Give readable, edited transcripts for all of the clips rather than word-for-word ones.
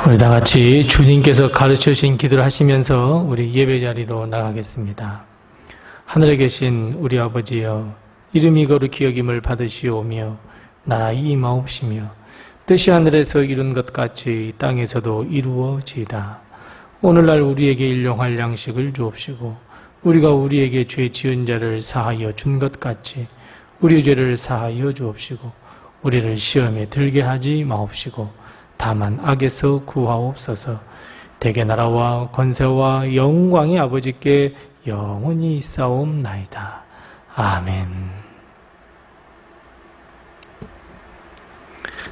우리 다 같이 주님께서 가르쳐 주신 기도를 하시면서 우리 예배 자리로 나가겠습니다. 하늘에 계신 우리 아버지여, 이름이 거룩히 여김을 받으시오며 나라의 임하옵시며 뜻이 하늘에서 이룬 것 같이 이 땅에서도 이루어지이다. 오늘날 우리에게 일용할 양식을 주옵시고 우리가 우리에게 죄 지은 자를 사하여 준 것 같이 우리 죄를 사하여 주옵시고 우리를 시험에 들게 하지 마옵시고 다만 악에서 구하옵소서. 대개 나라와 권세와 영광이 아버지께 영원히 있사옵나이다. 아멘.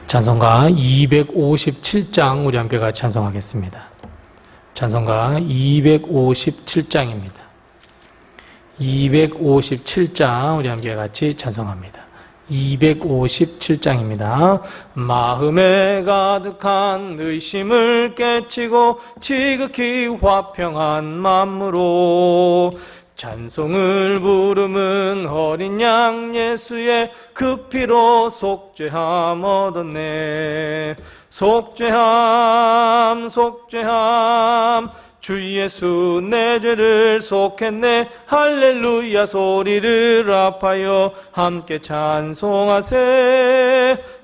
찬송가 257장 우리 함께 같이 찬송하겠습니다. 찬송가 257장입니다. 257장 우리 함께 같이 찬송합니다. 257장입니다. 마음에 가득한 의심을 깨치고 지극히 화평한 마음으로 찬송을 부르는 어린 양 예수의 그 피로 속죄함 얻었네. 속죄함 속죄함 주 예수 내 죄를 속했네. 할렐루야 소리를 합하여 함께 찬송하세.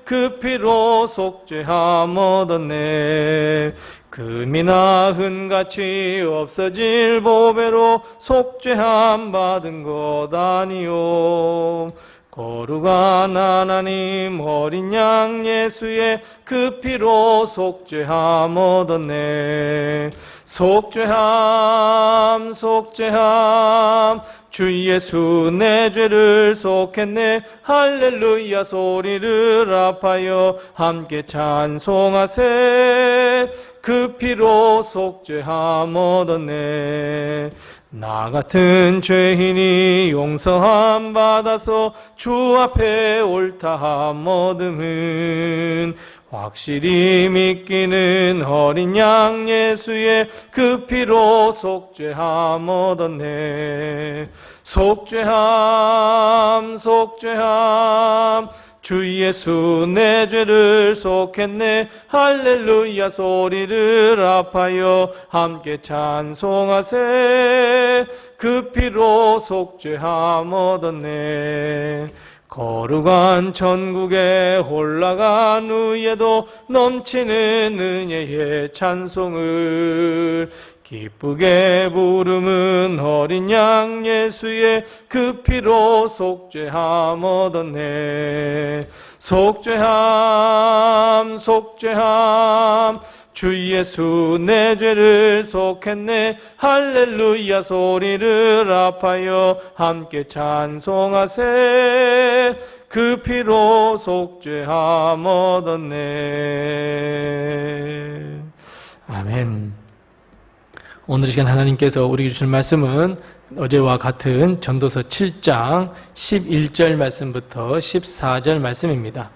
그 피로 속죄함 얻었네. 금이나 흔같이 없어질 보배로 속죄함 받은 것 아니요. 거룩한 하나님 어린 양 예수의 그 피로 속죄함 얻었네. 속죄함 속죄함 주 예수 내 죄를 속했네. 할렐루야 소리를 합하여 함께 찬송하세. 그 피로 속죄함 얻었네. 나 같은 죄인이 용서함 받아서 주 앞에 옳다함 얻음은 확실히 믿기는 어린 양 예수의 그 피로 속죄함 얻었네. 속죄함 속죄함 주 예수 내 죄를 속했네. 할렐루야 소리를 합하여 함께 찬송하세. 그 피로 속죄함 얻었네. 거룩한 천국에 올라간 후에도 넘치는 은혜의 찬송을 기쁘게 부르는 어린 양 예수의 그 피로 속죄함 얻었네. 속죄함 속죄함 주 예수 내 죄를 속했네. 할렐루야 소리를 합하여 함께 찬송하세. 그 피로 속죄함 얻었네. 아멘. 오늘 이 시간 하나님께서 우리에게 주실 말씀은 어제와 같은 전도서 7장 11절 말씀부터 14절 말씀입니다.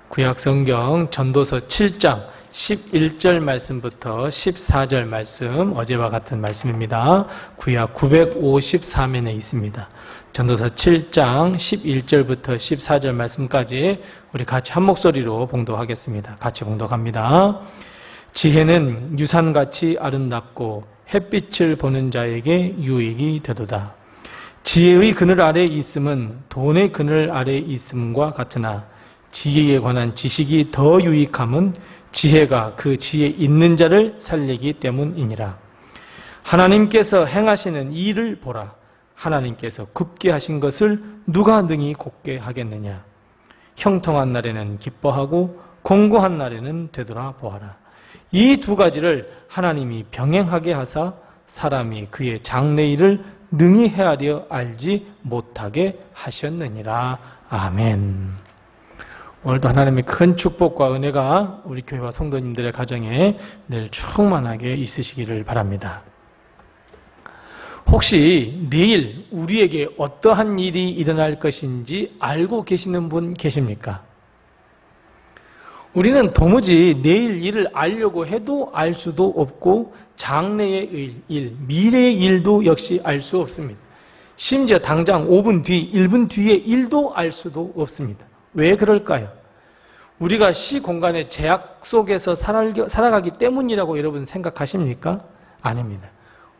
구약성경 전도서 7장 11절 말씀부터 14절 말씀, 어제와 같은 말씀입니다. 구약 953면에 있습니다. 전도서 7장 11절부터 14절 말씀까지 우리 같이 한 목소리로 봉독하겠습니다. 같이 봉독합니다. 지혜는 유산같이 아름답고 햇빛을 보는 자에게 유익이 되도다. 지혜의 그늘 아래 있음은 돈의 그늘 아래 있음과 같으나 지혜에 관한 지식이 더 유익함은 지혜가 그 지혜 있는 자를 살리기 때문이니라. 하나님께서 행하시는 일을 보라. 하나님께서 굽게 하신 것을 누가 능히 곱게 하겠느냐. 형통한 날에는 기뻐하고 공고한 날에는 되돌아보아라. 이 두 가지를 하나님이 병행하게 하사 사람이 그의 장래일을 능히 헤아려 알지 못하게 하셨느니라. 아멘. 오늘도 하나님의 큰 축복과 은혜가 우리 교회와 성도님들의 가정에 늘 충만하게 있으시기를 바랍니다. 혹시 내일 우리에게 어떠한 일이 일어날 것인지 알고 계시는 분 계십니까? 우리는 도무지 내일 일을 알려고 해도 알 수도 없고 장래의 일, 미래의 일도 역시 알 수 없습니다. 심지어 당장 5분 뒤, 1분 뒤의 일도 알 수도 없습니다. 왜 그럴까요? 우리가 시 공간의 제약 속에서 살아가기 때문이라고 여러분 생각하십니까? 아닙니다.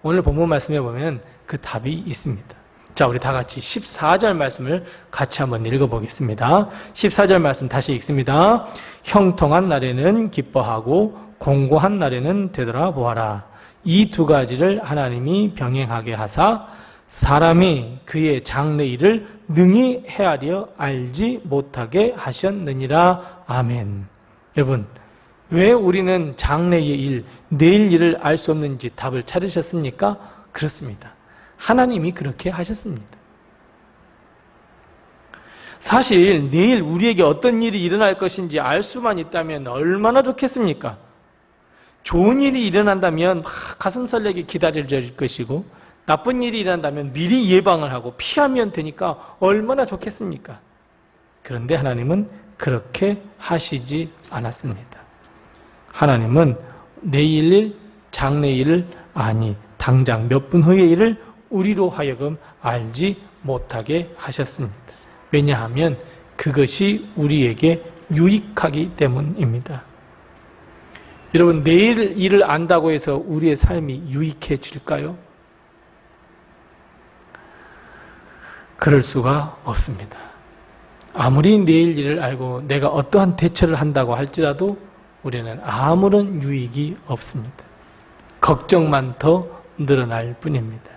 오늘 본문 말씀에 보면 그 답이 있습니다. 자, 우리 다 같이 14절 말씀을 같이 한번 읽어보겠습니다. 14절 말씀 다시 읽습니다. 형통한 날에는 기뻐하고 공고한 날에는 되돌아보아라. 이 두 가지를 하나님이 병행하게 하사 사람이 그의 장래 일을 능히 헤아려 알지 못하게 하셨느니라. 아멘. 여러분, 왜 우리는 장래의 일, 내일 일을 알 수 없는지 답을 찾으셨습니까? 그렇습니다. 하나님이 그렇게 하셨습니다. 사실 내일 우리에게 어떤 일이 일어날 것인지 알 수만 있다면 얼마나 좋겠습니까? 좋은 일이 일어난다면 가슴 설레게 기다려질 것이고, 나쁜 일이 일어난다면 미리 예방을 하고 피하면 되니까 얼마나 좋겠습니까? 그런데 하나님은 그렇게 하시지 않았습니다. 하나님은 내일 일, 장래 일을, 아니 당장 몇 분 후의 일을 우리로 하여금 알지 못하게 하셨습니다. 왜냐하면 그것이 우리에게 유익하기 때문입니다. 여러분, 내일 일을 안다고 해서 우리의 삶이 유익해질까요? 그럴 수가 없습니다. 아무리 내일 일을 알고 내가 어떠한 대처를 한다고 할지라도 우리는 아무런 유익이 없습니다. 걱정만 더 늘어날 뿐입니다.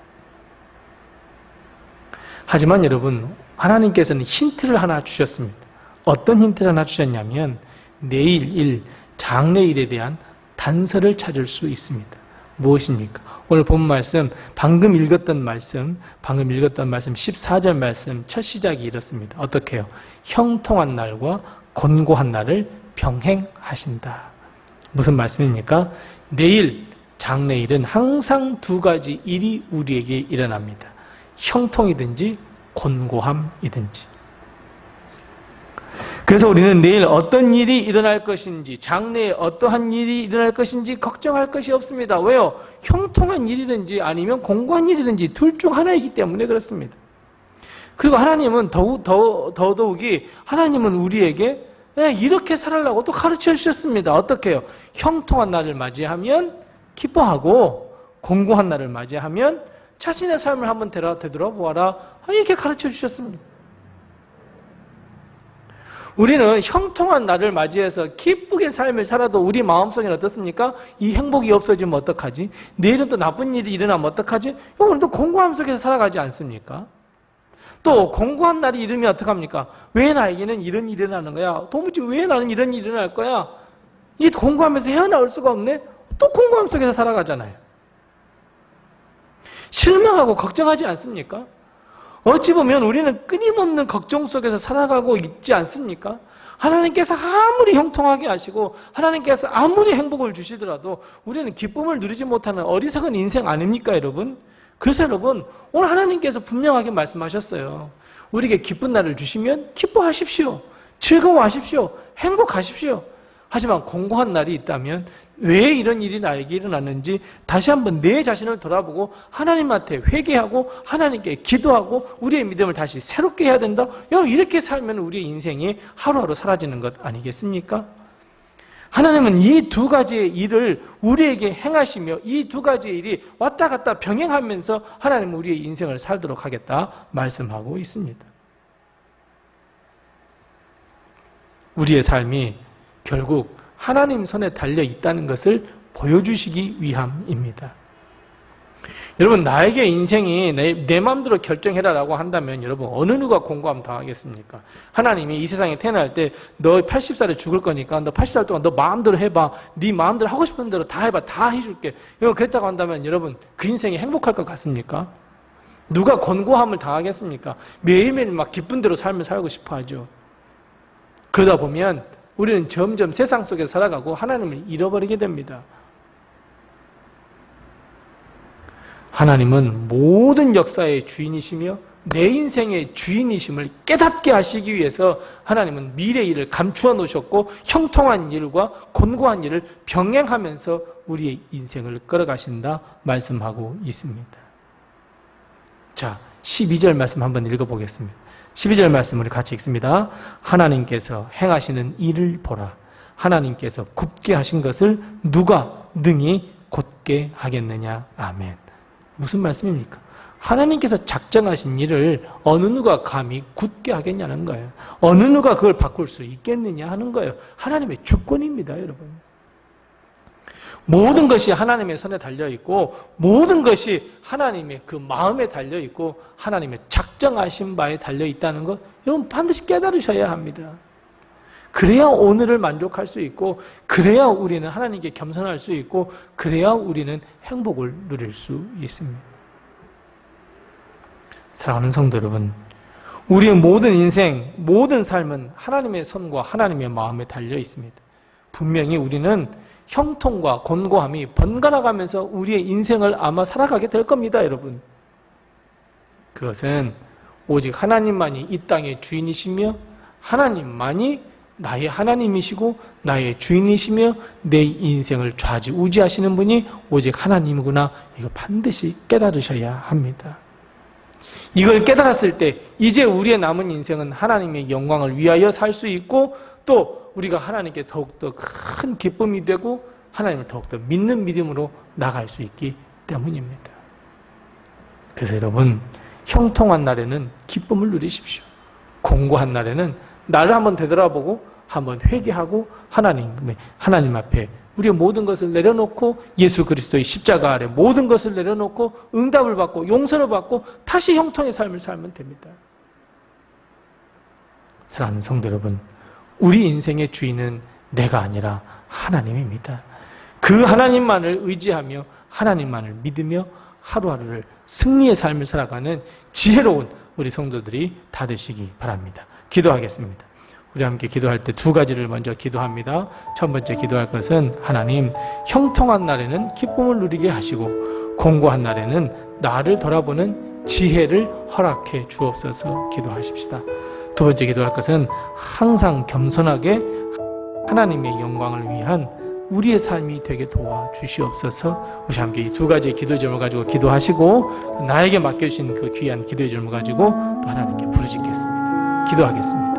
하지만 여러분, 하나님께서는 힌트를 하나 주셨습니다. 어떤 힌트를 하나 주셨냐면 내일 일, 장래 일에 대한 단서를 찾을 수 있습니다. 무엇입니까? 오늘 본 말씀, 방금 읽었던 말씀 14절 말씀 첫 시작이 이렇습니다. 어떻게 해요? 형통한 날과 곤고한 날을 병행하신다. 무슨 말씀입니까? 내일, 장래일은 항상 두 가지 일이 우리에게 일어납니다. 형통이든지 곤고함이든지. 그래서 우리는 내일 어떤 일이 일어날 것인지, 장래에 어떠한 일이 일어날 것인지 걱정할 것이 없습니다. 왜요? 형통한 일이든지 아니면 곤고한 일이든지 둘 중 하나이기 때문에 그렇습니다. 그리고 하나님은 더더욱이 하나님은 우리에게 이렇게 살아라고 또 가르쳐 주셨습니다. 어떻게 해요? 형통한 날을 맞이하면 기뻐하고 곤고한 날을 맞이하면 자신의 삶을 한번 되돌아보아라. 이렇게 가르쳐 주셨습니다. 우리는 형통한 날을 맞이해서 기쁘게 삶을 살아도 우리 마음속에는 어떻습니까? 이 행복이 없어지면 어떡하지? 내일은 또 나쁜 일이 일어나면 어떡하지? 우리는 또 공고함 속에서 살아가지 않습니까? 또 공고한 날이 이르면 어떡합니까? 왜 나에게는 이런 일이 일어나는 거야? 도무지 왜 나는 이런 일이 일어날 거야? 이 공고하면서 헤어나올 수가 없네? 또 공고함 속에서 살아가잖아요. 실망하고 걱정하지 않습니까? 어찌 보면 우리는 끊임없는 걱정 속에서 살아가고 있지 않습니까? 하나님께서 아무리 형통하게 하시고 하나님께서 아무리 행복을 주시더라도 우리는 기쁨을 누리지 못하는 어리석은 인생 아닙니까, 여러분? 그래서 여러분, 오늘 하나님께서 분명하게 말씀하셨어요. 우리에게 기쁜 날을 주시면 기뻐하십시오. 즐거워하십시오. 행복하십시오. 하지만 공고한 날이 있다면 왜 이런 일이 나에게 일어났는지 다시 한번 내 자신을 돌아보고 하나님한테 회개하고 하나님께 기도하고 우리의 믿음을 다시 새롭게 해야 된다. 여러분, 이렇게 살면 우리의 인생이 하루하루 사라지는 것 아니겠습니까? 하나님은 이 두 가지의 일을 우리에게 행하시며 이 두 가지의 일이 왔다 갔다 병행하면서 하나님은 우리의 인생을 살도록 하겠다 말씀하고 있습니다. 우리의 삶이 결국 하나님 손에 달려 있다는 것을 보여주시기 위함입니다. 여러분, 나에게 인생이 내 마음대로 결정해라라고 한다면 여러분 어느 누가 공고함 당하겠습니까? 하나님이 이 세상에 태어날 때 너 80살에 죽을 거니까 너 80살 동안 너 마음대로 해봐. 네 마음대로 하고 싶은 대로 다 해봐. 다 해줄게. 여러분, 그랬다고 한다면 여러분 그 인생이 행복할 것 같습니까? 누가 권고함을 당하겠습니까? 매일매일 막 기쁜 대로 삶을 살고 싶어 하죠. 그러다 보면 우리는 점점 세상 속에 살아가고 하나님을 잃어버리게 됩니다. 하나님은 모든 역사의 주인이시며 내 인생의 주인이심을 깨닫게 하시기 위해서 하나님은 미래의 일을 감추어 놓으셨고 형통한 일과 곤고한 일을 병행하면서 우리의 인생을 끌어가신다 말씀하고 있습니다. 자, 12절 말씀 한번 읽어보겠습니다. 12절 말씀 우리 같이 읽습니다. 하나님께서 행하시는 일을 보라. 하나님께서 굽게 하신 것을 누가 능히 곧게 하겠느냐. 아멘. 무슨 말씀입니까? 하나님께서 작정하신 일을 어느 누가 감히 굳게 하겠냐는 거예요. 어느 누가 그걸 바꿀 수 있겠느냐 하는 거예요. 하나님의 주권입니다, 여러분. 모든 것이 하나님의 손에 달려있고 모든 것이 하나님의 그 마음에 달려있고 하나님의 작정하신 바에 달려있다는 것 여러분 반드시 깨달으셔야 합니다. 그래야 오늘을 만족할 수 있고 그래야 우리는 하나님께 겸손할 수 있고 그래야 우리는 행복을 누릴 수 있습니다. 사랑하는 성도 여러분, 우리의 모든 인생, 모든 삶은 하나님의 손과 하나님의 마음에 달려 있습니다. 분명히 우리는 형통과 곤고함이 번갈아가면서 우리의 인생을 아마 살아가게 될 겁니다, 여러분. 그것은 오직 하나님만이 이 땅의 주인이시며 하나님만이 나의 하나님이시고 나의 주인이시며 내 인생을 좌지우지하시는 분이 오직 하나님이구나. 이걸 반드시 깨달으셔야 합니다. 이걸 깨달았을 때 이제 우리의 남은 인생은 하나님의 영광을 위하여 살 수 있고 또 우리가 하나님께 더욱더 큰 기쁨이 되고 하나님을 더욱더 믿는 믿음으로 나갈 수 있기 때문입니다. 그래서 여러분, 형통한 날에는 기쁨을 누리십시오. 공고한 날에는 나를 한번 되돌아보고 한번 회개하고 하나님 앞에 우리의 모든 것을 내려놓고 예수 그리스도의 십자가 아래 모든 것을 내려놓고 응답을 받고 용서를 받고 다시 형통의 삶을 살면 됩니다. 사랑하는 성도 여러분, 우리 인생의 주인은 내가 아니라 하나님입니다. 그 하나님만을 의지하며 하나님만을 믿으며 하루하루를 승리의 삶을 살아가는 지혜로운 우리 성도들이 다 되시기 바랍니다. 기도하겠습니다. 우리 함께 기도할 때 두 가지를 먼저 기도합니다. 첫 번째 기도할 것은 하나님, 형통한 날에는 기쁨을 누리게 하시고 공고한 날에는 나를 돌아보는 지혜를 허락해 주옵소서 기도하십시다. 두 번째 기도할 것은 항상 겸손하게 하나님의 영광을 위한 우리의 삶이 되게 도와주시옵소서. 우리 함께 이 두 가지의 기도 제목을 가지고 기도하시고 나에게 맡겨주신 그 귀한 기도의 제목을 가지고 또 하나님께 부르짖겠습니다. 기도하겠습니다.